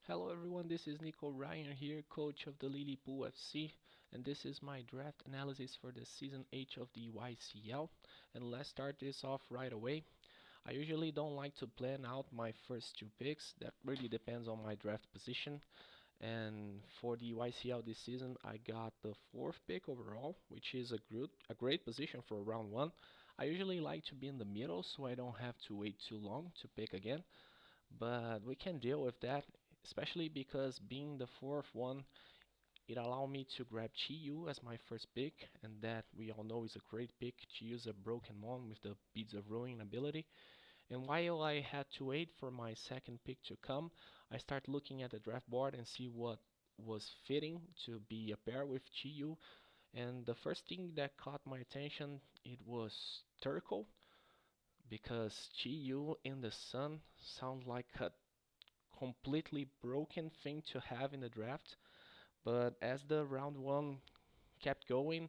Hello everyone, this is Nico Ryan here, coach of the Lileepool FC, and this is my draft analysis for the season H of the YCL. And let's start this off right away. I usually don't like to plan out my first two picks, that really depends on my draft position. And for the YCL this season, I got the fourth pick overall, which is a great position for round one. I usually like to be in the middle so I don't have to wait too long to pick again, but we can deal with that, especially because being the fourth one, it allowed me to grab Chiyu as my first pick, and that we all know is a great pick. Chiyu is a broken mon with the Beads of Ruin ability. And while I had to wait for my second pick to come, I start looking at the draft board and see what was fitting to be a pair with Chiyu. And the first thing that caught my attention, it was Turco, because Chiyu in the sun sounds like a completely broken thing to have in the draft. But as the round one kept going,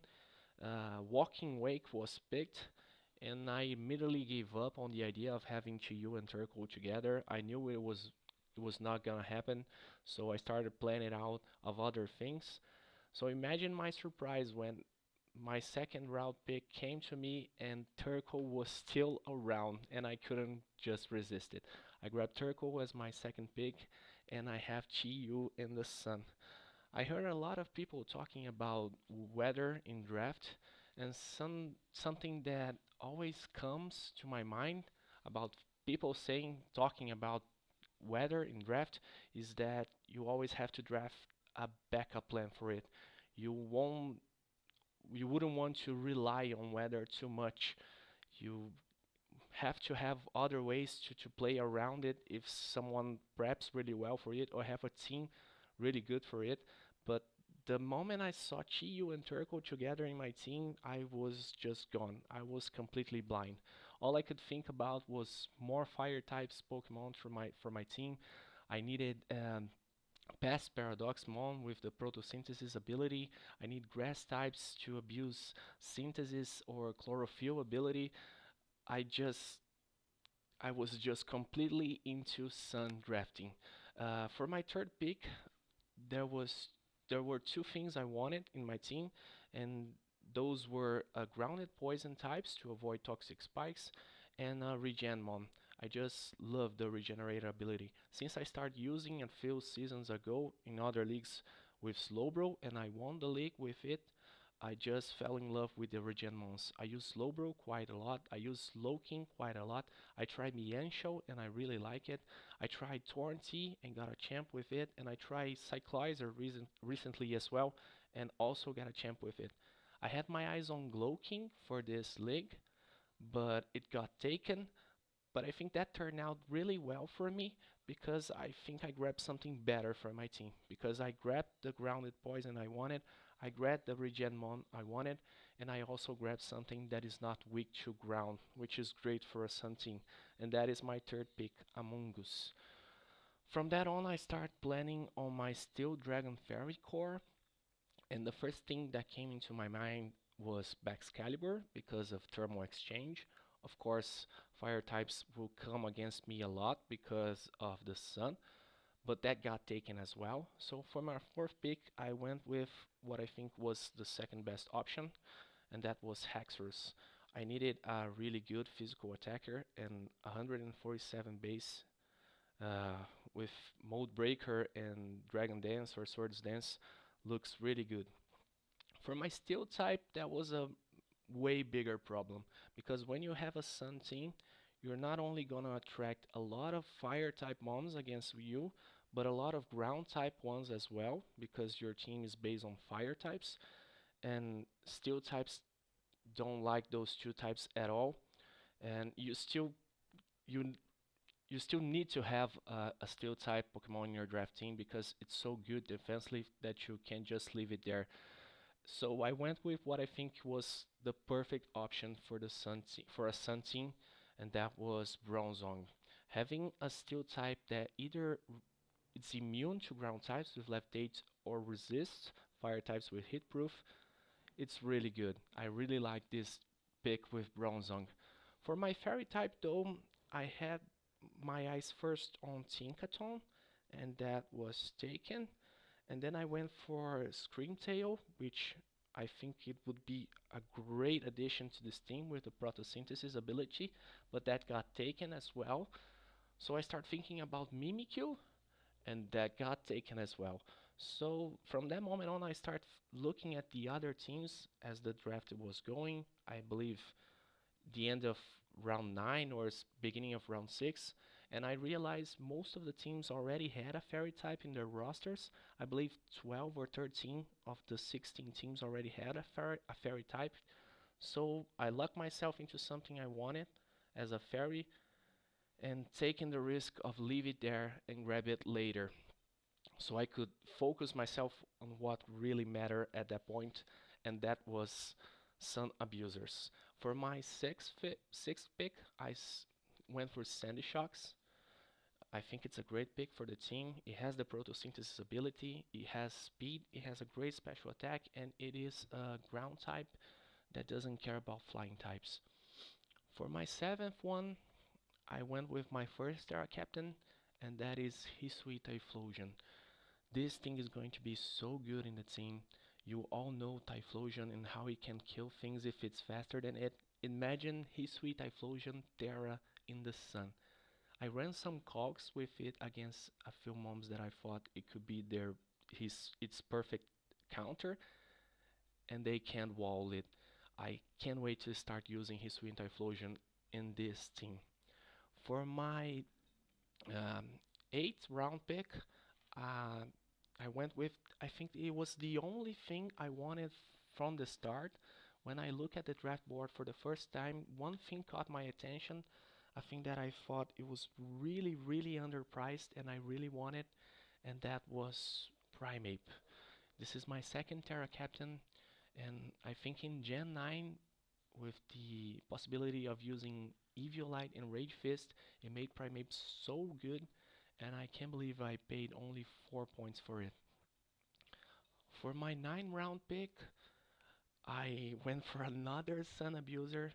Walking Wake was picked, and I immediately gave up on the idea of having Chiyu and Turco together. I knew it was not gonna happen, so I started planning out of other things. So imagine my surprise when my second round pick came to me and Turco was still around and I couldn't just resist it. I grabbed Turco as my second pick and I have Chiyu in the sun. I heard a lot of people talking about weather in draft, and something that always comes to my mind about people talking about weather in draft is that you always have to draft a backup plan for it. You won't you wouldn't want to rely on weather too much. You have to have other ways to play around it if someone preps really well for it or have a team really good for it. But the moment I saw Chiyu and Turco together in my team, I was just gone. I was completely blind. All I could think about was more fire types Pokemon for my team. I needed past Paradox Mon with the photosynthesis ability. I need grass types to abuse synthesis or chlorophyll ability. I just I was just completely into sun drafting. For my third pick, there was there were two things I wanted in my team, and those were grounded poison types to avoid toxic spikes, and regen mon. I just love the regenerator ability. Since I started using a few seasons ago in other leagues with Slowbro, and I won the league with it, I just fell in love with the regen mons. I use Slowbro quite a lot. I use Slowking quite a lot. I tried Mienshao and I really like it. I tried Torrentee and got a champ with it, and I tried Cyclizer recently as well, and also got a champ with it. I had my eyes on Glowking for this league, but it got taken. But I think that turned out really well for me because I think I grabbed something better for my team. Because I grabbed the grounded poison I wanted, I grabbed the regen mon I wanted, and I also grabbed something that is not weak to ground, which is great for a sun team. And that is my third pick, Amoonguss. From that on, I start planning on my Steel Dragon Fairy core, and the first thing that came into my mind was Baxcalibur because of thermal exchange. Of course, fire types will come against me a lot because of the sun, but that got taken as well. So for my fourth pick, I went with what I think was the second best option, and that was Haxorus. I needed a really good physical attacker and 147 base uh, with Mode Breaker and Dragon Dance or Swords Dance looks really good. For my steel type, that was a way bigger problem because when you have a sun team, you're not only gonna attract a lot of fire type mons against you, but a lot of ground type ones as well because your team is based on fire types, and steel types don't like those two types at all, and you you still need to have a steel type Pokemon in your draft team because it's so good defensively that you can't just leave it there. So I went with what I think was the perfect option for for a Sun team, and that was Bronzong. Having a Steel type that either it's immune to ground types with left 8 or resists fire types with hit proof, it's really good. I really like this pick with Bronzong. For my fairy type though, I had my eyes first on Tinkaton, and that was taken. And then I went for Screamtail, which I think it would be a great addition to this team with the photosynthesis ability, but that got taken as well. So I start thinking about Mimikyu, and that got taken as well. So from that moment on, I start looking at the other teams as the draft was going. I believe the end of round 9 or beginning of round 6, and I realized most of the teams already had a fairy type in their rosters. I believe 12 or 13 of the 16 teams already had a fairy type. So I lucked myself into something I wanted as a fairy and taking the risk of leave it there and grab it later. So I could focus myself on what really mattered at that point, and that was Sun Abusers. For my sixth pick, went for Sandy Shocks. I think it's a great pick for the team. It has the photosynthesis ability, it has speed, it has a great special attack, and it is a ground type that doesn't care about flying types. For my seventh one, I went with my first Terra Captain, and that is Hisui Typhlosion. This thing is going to be so good in the team. You all know Typhlosion and how it can kill things if it's faster than it. Imagine Hisui Typhlosion Terra in the sun. I ran some cogs with it against a few mobs that I thought it could be its perfect counter, and they can't wall it. I can't wait to start using Hisui Typhlosion in this team. For my um, eighth round pick, uh, I went with, I think it was the only thing I wanted from the start. When I look at the draft board for the first time, one thing caught my attention. A thing that I thought it was really, really underpriced and I really wanted, and that was Primeape. This is my second Terra Captain, and I think in Gen 9, with the possibility of using Eviolite and Rage Fist, it made Primeape so good, and I can't believe I paid only 4 points for it. For my 9 round pick, I went for another Sun Abuser,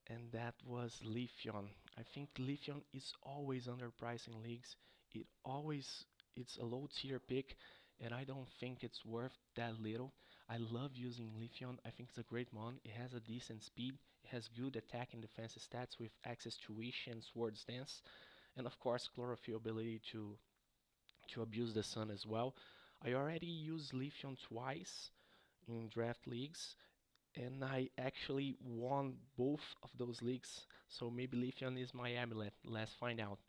and that was Leafeon. I think Leafeon is always underpriced in leagues. It's a low tier pick, and I don't think it's worth that little. I love using Leafeon. I think it's a great mon. It has a decent speed. It has good attack and defense stats with access to Wish and Swords Dance, and of course Chlorophyll ability to abuse the sun as well. I already used Leafeon twice in draft leagues, and I actually won both of those leagues. So maybe Leafeon is my amulet. Let's find out.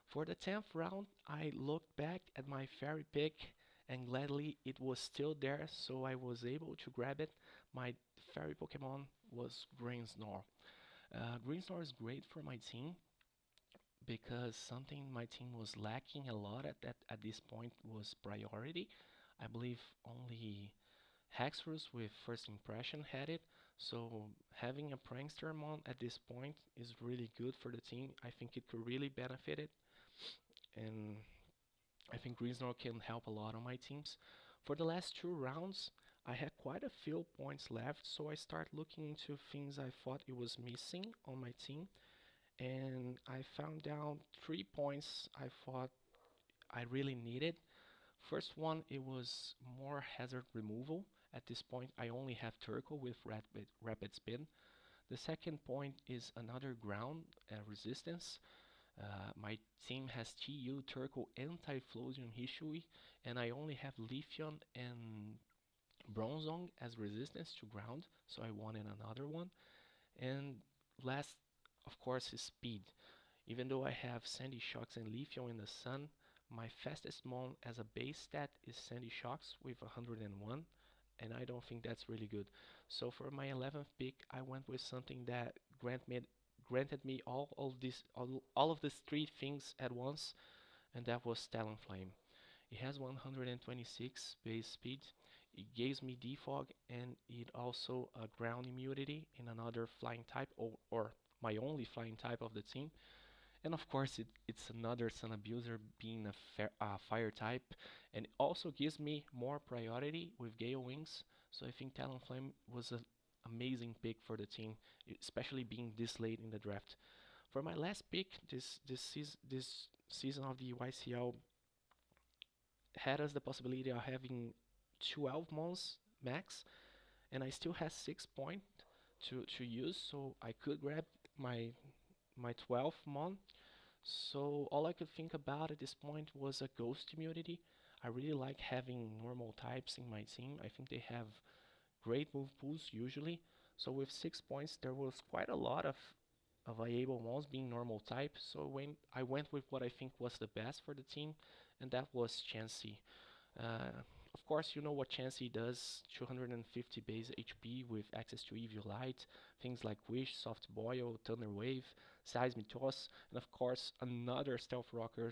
For the 10th round, I looked back at my fairy pick, and gladly it was still there, so I was able to grab it. My fairy Pokemon was Greensnore. Greensnore is great for my team because something my team was lacking a lot at this point was priority. I believe only Hexrus with First Impression had it, so having a Prankster mon at this point is really good for the team. I think it could really benefit it, and I think Grizznor can help a lot on my teams. For the last 2 rounds, I had quite a few points left, so I start looking into things I thought it was missing on my team, and I found out 3 points I thought I really needed. First one, it was more hazard removal. At this point, I only have Turtle with rapid Spin. The second point is another ground resistance. My team has TU, Turtle, and Typhlosion-Hisui, and I only have Leafeon and Bronzong as resistance to ground, so I wanted another one. And last, of course, is speed. Even though I have Sandy Shocks and Leafeon in the sun, my fastest mon as a base stat is Sandy Shocks with 101, and I don't think that's really good. So for my 11th pick, I went with something that granted me all of these 3 things at once, and that was Talonflame. It has 126 base speed. It gives me defog, and it also a ground immunity in another flying type, or my only flying type of the team. And of course, it's another Sun Abuser being a fire type, and it also gives me more priority with Gale Wings. So I think Talonflame was amazing pick for the team, especially being this late in the draft. For my last pick, this season of the YCL had us the possibility of having 12 months max, and I still had 6 points to use, so I could grab my my 12th month. So all I could think about at this point was a ghost immunity. I really like having normal types in my team. I think they have great move pools usually. So with 6 points, there was quite a lot of available ones being normal type. So when I went with what I think was the best for the team, and that was Chansey. Of course, you know what Chansey does: 250 base HP with access to EV Light, things like Wish, Soft Boil, Thunder Wave, Seismic Toss, and of course another stealth rocker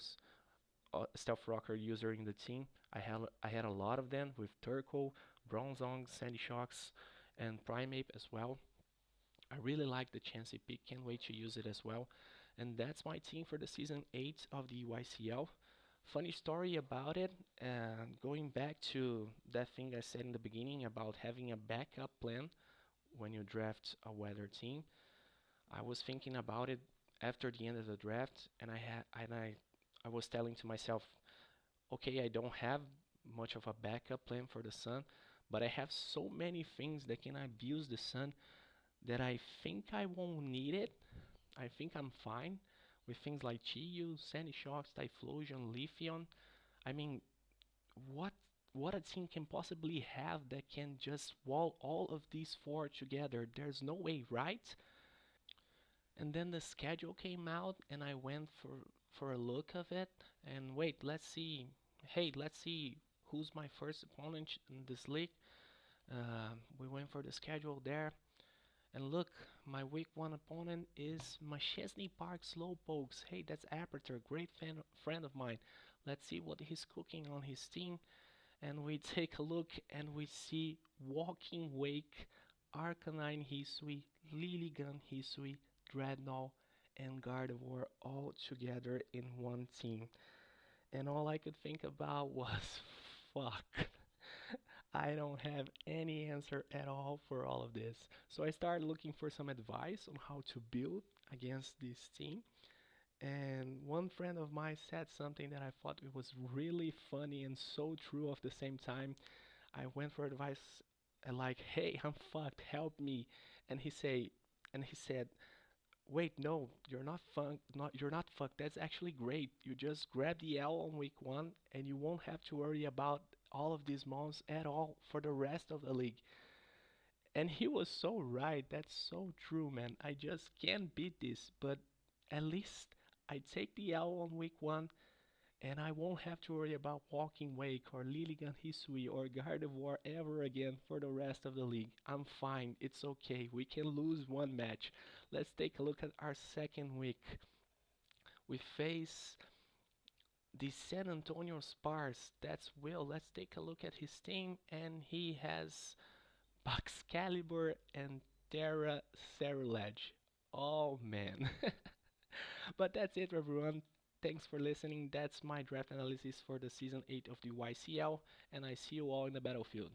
user in the team. I had a lot of them with Turco, Bronzong, Sandy Shocks, and Primeape as well. I really like the Chansey pick. Can't wait to use it as well. And that's my team for the season 8 of the YCL. Funny story about it, going back to that thing I said in the beginning about having a backup plan when you draft a weather team. I was thinking about it after the end of the draft, and I was telling to myself, okay, I don't have much of a backup plan for the sun, but I have so many things that can abuse the sun that I think I won't need it. I think I'm fine with things like Chiyu, Sandy Shocks, Typhlosion, Leafeon. I mean, what what a team can possibly have that can just wall all of these four together? There's no way, right? And then the schedule came out, and I went for a look of it. And wait, let's see. Hey, let's see who's my first opponent in this league. We went for the schedule there. And look, my week one opponent is Machesney Park Slowpokes. Hey, that's Aperture, great friend of mine. Let's see what he's cooking on his team. And we take a look and we see Walking Wake, Arcanine Hisui, Lilligan Hisui, Dreadnought, and Gardevoir all together in one team. And all I could think about was, fuck. I don't have any answer at all for all of this. So I started looking for some advice on how to build against this team. And one friend of mine said something that I thought it was really funny and so true at the same time. I went for advice like, "Hey, I'm fucked, help me." And he said, "Wait, no, you're not fucked. That's actually great. You just grab the L on week 1 and you won't have to worry about all of these mons at all for the rest of the league." And he was so right. That's so true, man. I just can't beat this, but at least I take the L on week 1 and I won't have to worry about Walking Wake or Lilligan Hisui or Gardevoir ever again for the rest of the league. I'm fine. It's okay. We can lose one match. Let's take a look at our second week. We face the San Antonio Spars. That's Will. Let's take a look at his team, and he has Baxcalibur and Terra Cerulege. Oh man. But that's it, everyone. Thanks for listening. That's my draft analysis for the season 8 of the YCL, and I see you all in the battlefield.